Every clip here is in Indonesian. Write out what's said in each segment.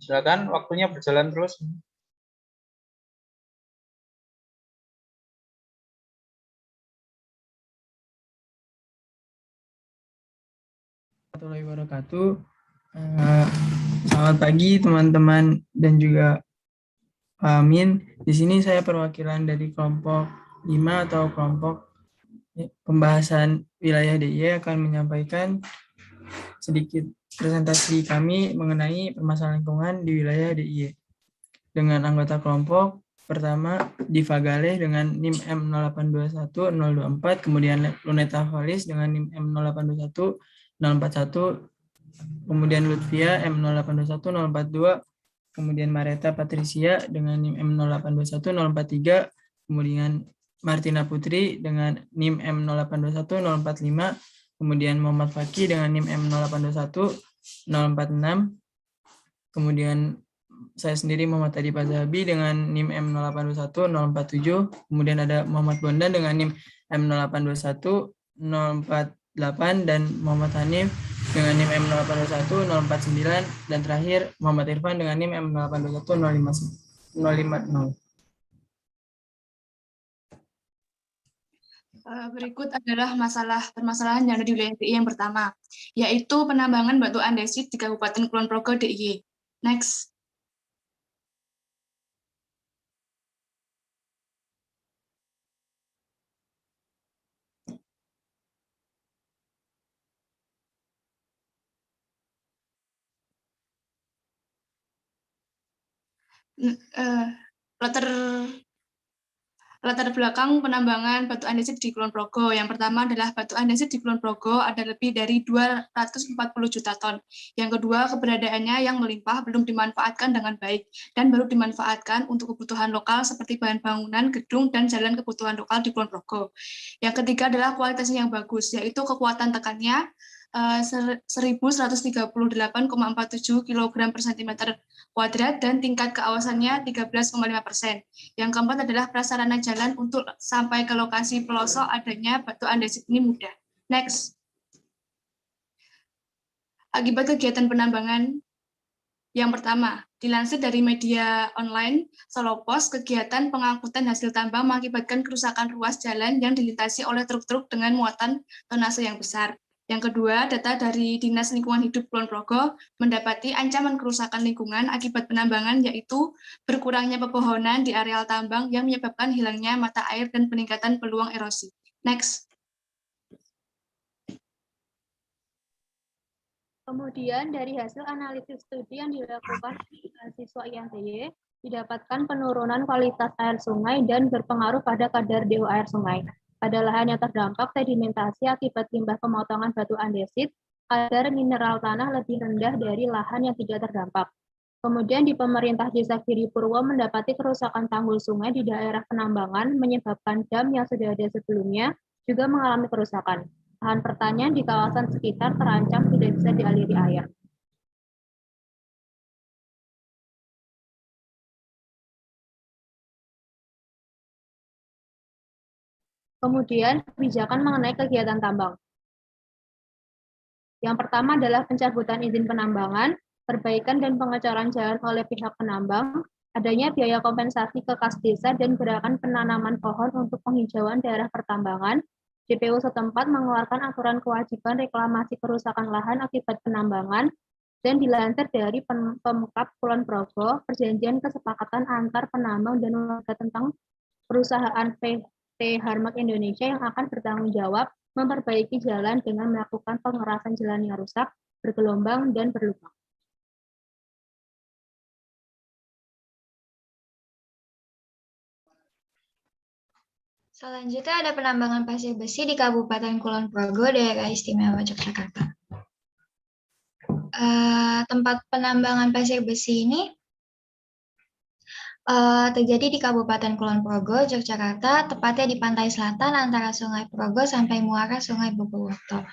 Silakan, waktunya berjalan terus. Warahmatullahi wabarakatuh. Selamat pagi teman-teman dan juga Pak Amin. Di sini saya perwakilan dari kelompok 5 atau kelompok pembahasan wilayah DIY akan menyampaikan sedikit presentasi kami mengenai permasalahan lingkungan di wilayah DIY. Dengan anggota kelompok pertama Diva Galeh dengan NIM M0821024, kemudian Luneta Valis dengan NIM M0821041, kemudian Lutfia M0821042, kemudian Mareta Patricia dengan NIM M0821043, kemudian Martina Putri dengan NIM M0821045, kemudian Muhammad Fakih dengan NIM M0821046, kemudian saya sendiri Muhammad Adi Pazabi dengan NIM M0821047, kemudian ada Muhammad Bondan dengan NIM M082104 dan Muhammad Hanif dengan NIM M0821 049, dan terakhir Muhammad Irfan dengan NIM M0821 Berikut adalah permasalahan yang ada di wilayah DIY yang pertama, yaitu penambangan batu andesit di Kabupaten Kulon Progo DIY. Next. Latar belakang penambangan batu andesit di Kulon Progo. Yang pertama adalah batu andesit di Kulon Progo ada lebih dari 240 juta ton. Yang kedua, keberadaannya yang melimpah belum dimanfaatkan dengan baik dan baru dimanfaatkan untuk kebutuhan lokal seperti bahan bangunan, gedung, dan jalan kebutuhan lokal di Kulon Progo. Yang ketiga adalah kualitasnya yang bagus, yaitu kekuatan tekannya 1138,47 kg per cm kuadrat dan tingkat keawasannya 13,5%. Yang keempat adalah prasarana jalan untuk sampai ke lokasi pelosok adanya batu andesit ini mudah. Next. Akibat kegiatan penambangan yang pertama, dilansir dari media online Solopos, kegiatan pengangkutan hasil tambang mengakibatkan kerusakan ruas jalan yang dilintasi oleh truk-truk dengan muatan tonase yang besar. Yang kedua, data dari Dinas Lingkungan Hidup Kulon Progo mendapati ancaman kerusakan lingkungan akibat penambangan, yaitu berkurangnya pepohonan di areal tambang yang menyebabkan hilangnya mata air dan peningkatan peluang erosi. Next. Kemudian dari hasil analisis studi yang dilakukan siswa IATY, didapatkan penurunan kualitas air sungai dan berpengaruh pada kadar DO air sungai. Pada lahan yang terdampak sedimentasi akibat limbah pemotongan batu andesit, kadar mineral tanah lebih rendah dari lahan yang tidak terdampak. Kemudian di pemerintah desa Giripurwo mendapati kerusakan tanggul sungai di daerah penambangan menyebabkan dam yang sudah ada sebelumnya juga mengalami kerusakan. Lahan pertanian di kawasan sekitar terancam tidak bisa dialiri air. Kemudian kebijakan mengenai kegiatan tambang. Yang pertama adalah pencabutan izin penambangan, perbaikan dan pengecoran jalan oleh pihak penambang, adanya biaya kompensasi ke kas desa dan gerakan penanaman pohon untuk penghijauan daerah pertambangan. DPU setempat mengeluarkan aturan kewajiban reklamasi kerusakan lahan akibat penambangan, dan dilansir dari Pemkab Kulon Progo, perjanjian kesepakatan antar penambang dan warga tentang perusahaan PT Harmak Indonesia yang akan bertanggung jawab memperbaiki jalan dengan melakukan pengerasan jalan yang rusak, bergelombang, dan berlubang. Selanjutnya ada penambangan pasir besi di Kabupaten Kulon Progo, Daerah Istimewa Yogyakarta. Tempat penambangan pasir besi ini terjadi di Kabupaten Kulon Progo, Yogyakarta, tepatnya di pantai selatan antara Sungai Progo sampai muara Sungai Bogorwoto.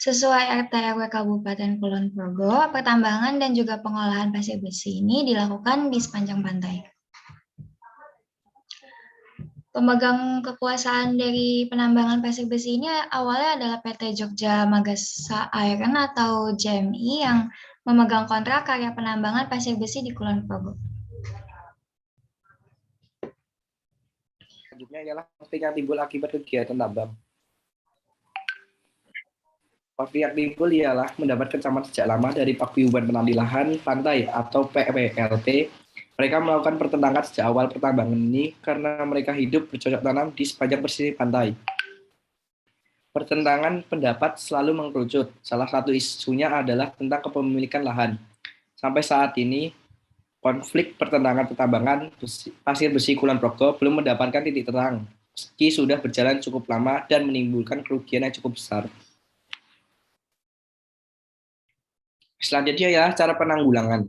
Sesuai RT RW Kabupaten Kulon Progo, pertambangan dan juga pengolahan pasir besi ini dilakukan di sepanjang pantai. Pemegang kekuasaan dari penambangan pasir besi ini awalnya adalah PT Jogja Magasa Iron atau JMI yang memegang kontrak karya penambangan pasir besi di Kulon Progo. Selanjutnya ialah konflik yang timbul akibat kegiatan tambang. Konflik yang timbul ialah mendapat kecaman sejak lama dari Paguyuban Penandi Lahan Pantai atau PPLP. Mereka melakukan pertentangan sejak awal pertambangan ini karena mereka hidup bercocok tanam di sepanjang pesisir pantai. Pertentangan pendapat selalu mengerucut. Salah satu isunya adalah tentang kepemilikan lahan. Sampai saat ini, konflik pertentangan pertambangan pasir besi Kulon Progo belum mendapatkan titik terang, meski sudah berjalan cukup lama dan menimbulkan kerugian yang cukup besar. Selanjutnya adalah cara penanggulangan.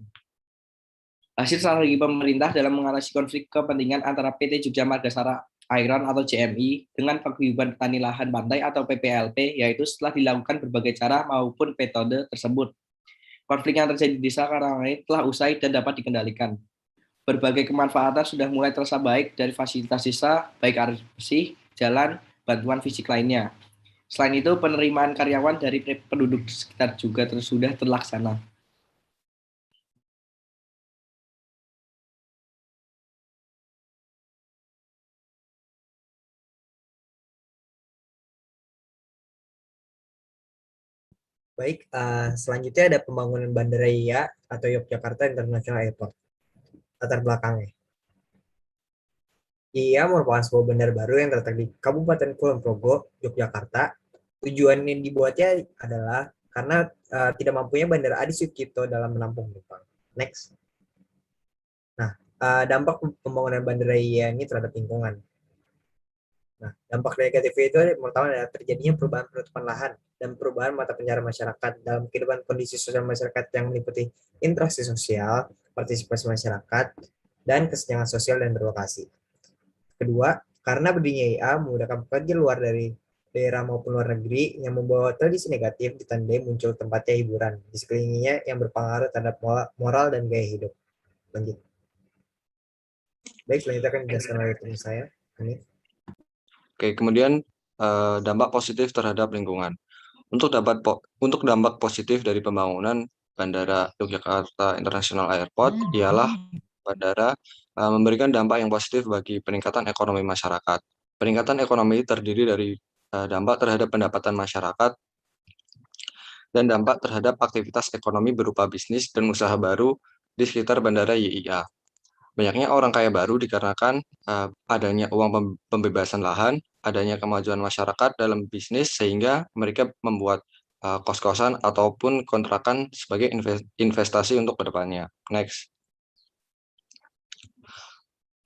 Hasil strategi pemerintah dalam mengatasi konflik kepentingan antara PT Jogja Margasara Iron atau JMI dengan Paguyuban Petani Lahan Pantai atau PPLP, yaitu setelah dilakukan berbagai cara maupun metode tersebut. Konflik yang terjadi di Desa Karanganyar telah usai dan dapat dikendalikan. Berbagai kemanfaatan sudah mulai terasa baik dari fasilitas desa, baik air bersih, jalan, bantuan fisik lainnya. Selain itu, penerimaan karyawan dari penduduk sekitar juga sudah terlaksana. Baik, selanjutnya ada pembangunan Bandara YIA atau Yogyakarta International Airport. Latar belakangnya. YIA merupakan sebuah bandara baru yang terletak di Kabupaten Kulon Progo, Yogyakarta. Tujuan yang dibuatnya adalah karena tidak mampunya Bandara Adi Sucipto dalam menampung penumpang. Next. Nah, dampak pembangunan Bandara YIA ini terhadap lingkungan. Nah, dampak negatifnya itu pertama adalah terjadinya perubahan penutupan lahan dan perubahan mata pencaharian masyarakat dalam kehidupan kondisi sosial masyarakat yang meliputi interaksi sosial, partisipasi masyarakat, dan kesenjangan sosial dan berlokasi. Kedua, karena berdirinya IA memudahkan pekerja luar dari daerah maupun luar negeri yang membawa tradisi negatif ditandai muncul tempatnya hiburan di sekelilingnya yang berpengaruh terhadap moral dan gaya hidup. Lanjut. Baik, selanjutnya akan dijelaskan oleh teman saya, Hanif. Oke, kemudian dampak positif terhadap lingkungan. Untuk dampak positif dari pembangunan Bandara Yogyakarta International Airport ialah bandara memberikan dampak yang positif bagi peningkatan ekonomi masyarakat. Peningkatan ekonomi terdiri dari dampak terhadap pendapatan masyarakat dan dampak terhadap aktivitas ekonomi berupa bisnis dan usaha baru di sekitar Bandara YIA. Banyaknya orang kaya baru dikarenakan adanya uang pembebasan lahan, adanya kemajuan masyarakat dalam bisnis sehingga mereka membuat kos-kosan ataupun kontrakan sebagai investasi untuk kedepannya. Next.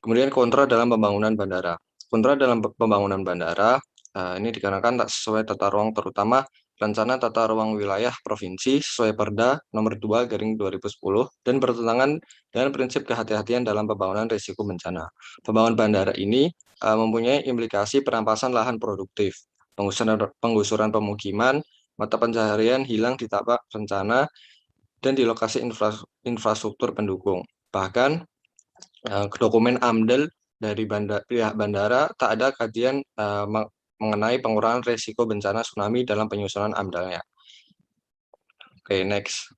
Kemudian kontra dalam pembangunan bandara. Kontra dalam pembangunan bandara ini dikarenakan tak sesuai tata ruang, terutama Rencana Tata Ruang Wilayah Provinsi sesuai Perda Nomor 2/2010 dan bertentangan dengan prinsip kehati-hatian dalam pembangunan risiko bencana. Pembangunan bandara ini mempunyai implikasi perampasan lahan produktif, penggusuran pemukiman, mata pencaharian hilang di tapak rencana, dan di lokasi infrastruktur pendukung. Bahkan dokumen AMDAL dari pihak bandara tak ada kajian mengenai pengurangan risiko bencana tsunami dalam penyusunan AMDAL-nya. Oke, next.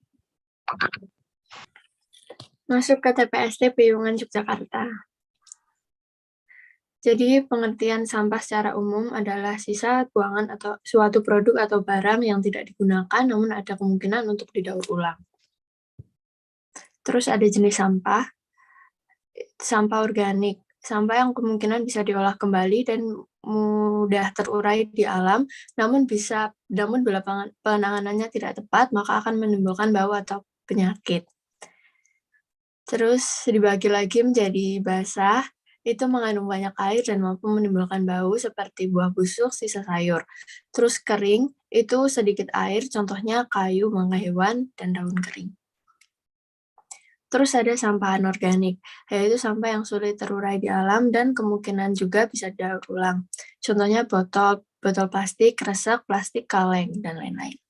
Masuk ke TPST Piungan Yogyakarta. Jadi pengertian sampah secara umum adalah sisa buangan atau suatu produk atau barang yang tidak digunakan namun ada kemungkinan untuk didaur ulang. Terus ada jenis sampah organik. Sampah yang kemungkinan bisa diolah kembali dan mudah terurai di alam, namun bila penanganannya tidak tepat, maka akan menimbulkan bau atau penyakit. Terus dibagi lagi menjadi basah, itu mengandung banyak air dan mampu menimbulkan bau seperti buah busuk, sisa sayur. Terus kering, itu sedikit air, contohnya kayu, mangga hewan, dan daun kering. Terus ada sampah anorganik, yaitu sampah yang sulit terurai di alam dan kemungkinan juga bisa didaur ulang. Contohnya botol plastik, kresek, plastik kaleng, dan lain-lain.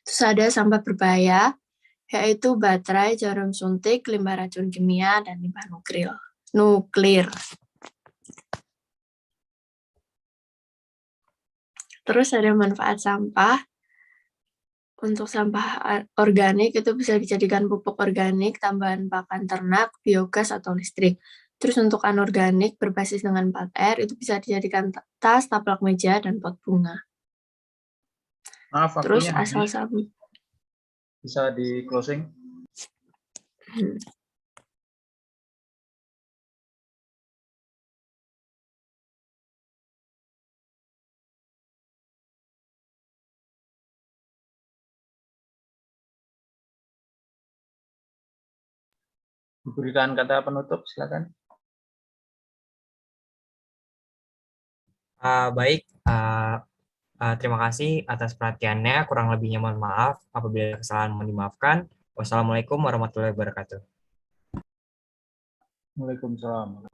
Terus ada sampah berbahaya, yaitu baterai, jarum suntik, limbah racun kimia, dan limbah nuklir. Terus ada manfaat sampah. Untuk sampah organik itu bisa dijadikan pupuk organik, tambahan pakan ternak, biogas, atau listrik. Terus untuk anorganik berbasis dengan 4R itu bisa dijadikan tas, taplak meja, dan pot bunga. Maaf, Terus waktunya asal habis. sampah. Bisa di closing. Diberikan kata penutup, silakan. Baik, terima kasih atas perhatiannya. Kurang lebihnya mohon maaf. Apabila kesalahan mohon dimaafkan. Wassalamualaikum warahmatullahi wabarakatuh. Waalaikumsalam.